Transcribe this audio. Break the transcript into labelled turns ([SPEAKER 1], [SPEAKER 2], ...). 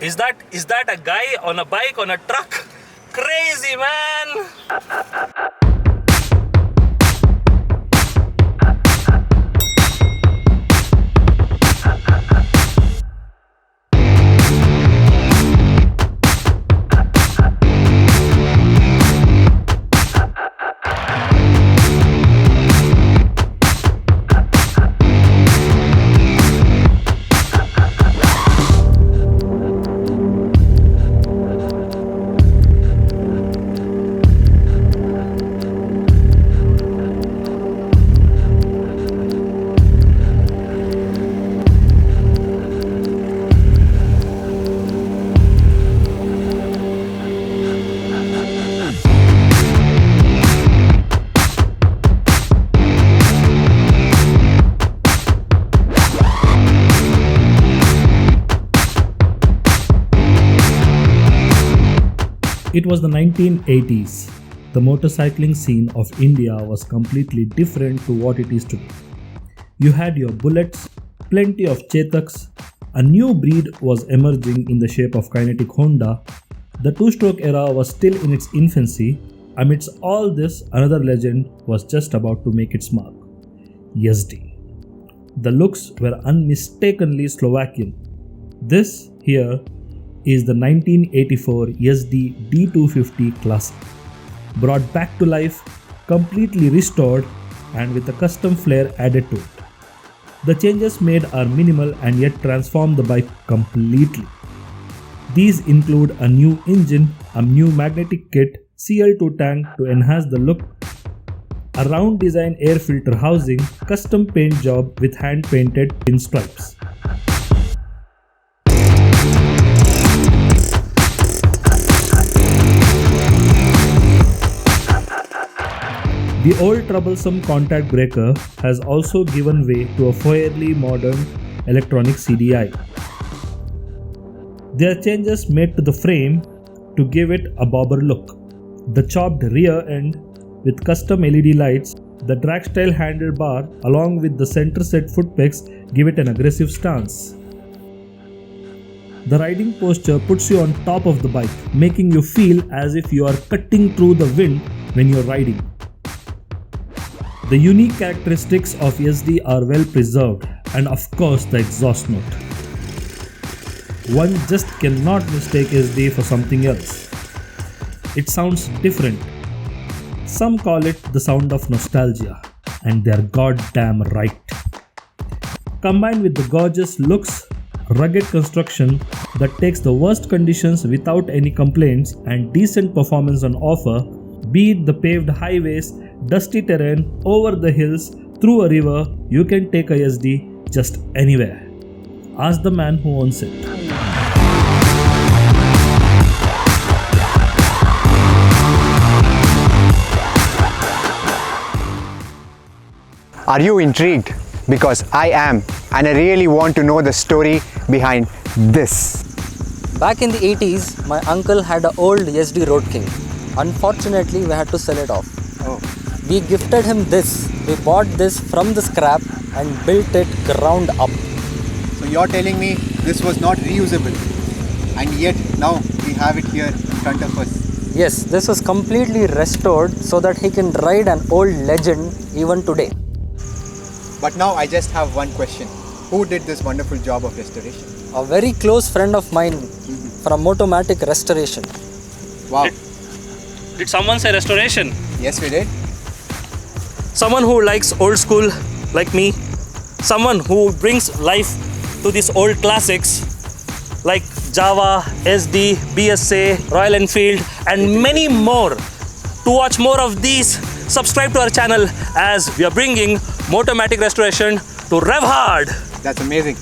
[SPEAKER 1] Is that a guy on a bike on a truck? Crazy, man!
[SPEAKER 2] It was the 1980s. The motorcycling scene of India was completely different to what it is today. You had your bullets, plenty of Chetaks, a new breed was emerging in the shape of kinetic Honda. The two-stroke era was still in its infancy. Amidst all this, another legend was just about to make its mark. Yezdi. The looks were unmistakably Slovakian. This here is the 1984 Yezdi D250 Classic. Brought back to life, completely restored and with a custom flair added to it. The changes made are minimal and yet transform the bike completely. These include a new engine, a new magnetic kit, CL2 tank to enhance the look, a round design air filter housing, custom paint job with hand painted pinstripes. The old troublesome contact breaker has also given way to a fairly modern electronic CDI. There are changes made to the frame to give it a bobber look. The chopped rear end with custom LED lights, the drag style handlebar along with the center set foot pegs give it an aggressive stance. The riding posture puts you on top of the bike, making you feel as if you are cutting through the wind when you're riding. The unique characteristics of Yezdi are well preserved, and of course the exhaust note. One just cannot mistake Yezdi for something else. It sounds different. Some call it the sound of nostalgia, and they're goddamn right. Combined with the gorgeous looks, rugged construction that takes the worst conditions without any complaints and decent performance on offer, be it the paved highways, dusty terrain, over the hills, through a river, you can take a Yezdi just anywhere. Ask the man who owns it.
[SPEAKER 3] Are you intrigued? Because I am, and I really want to know the story behind this.
[SPEAKER 4] Back in the 80s, my uncle had an old Yezdi Road King. Unfortunately, we had to sell it off.
[SPEAKER 3] Oh.
[SPEAKER 4] We gifted him this. We bought this from the scrap and built it ground up.
[SPEAKER 3] So you're telling me this was not reusable, and yet now we have it here in front of us.
[SPEAKER 4] Yes, this was completely restored so that he can ride an old legend even today.
[SPEAKER 3] But now I just have one question. Who did this wonderful job of restoration?
[SPEAKER 4] A very close friend of mine from Motomatic Restoration.
[SPEAKER 3] Wow.
[SPEAKER 1] Did someone say restoration?
[SPEAKER 3] Yes, we did.
[SPEAKER 1] Someone who likes old school like me. Someone who brings life to these old classics like Java, SD, BSA, Royal Enfield and many more. To watch more of these, subscribe to our channel as we are bringing Motomatic Restoration to Revvhard.
[SPEAKER 3] That's amazing.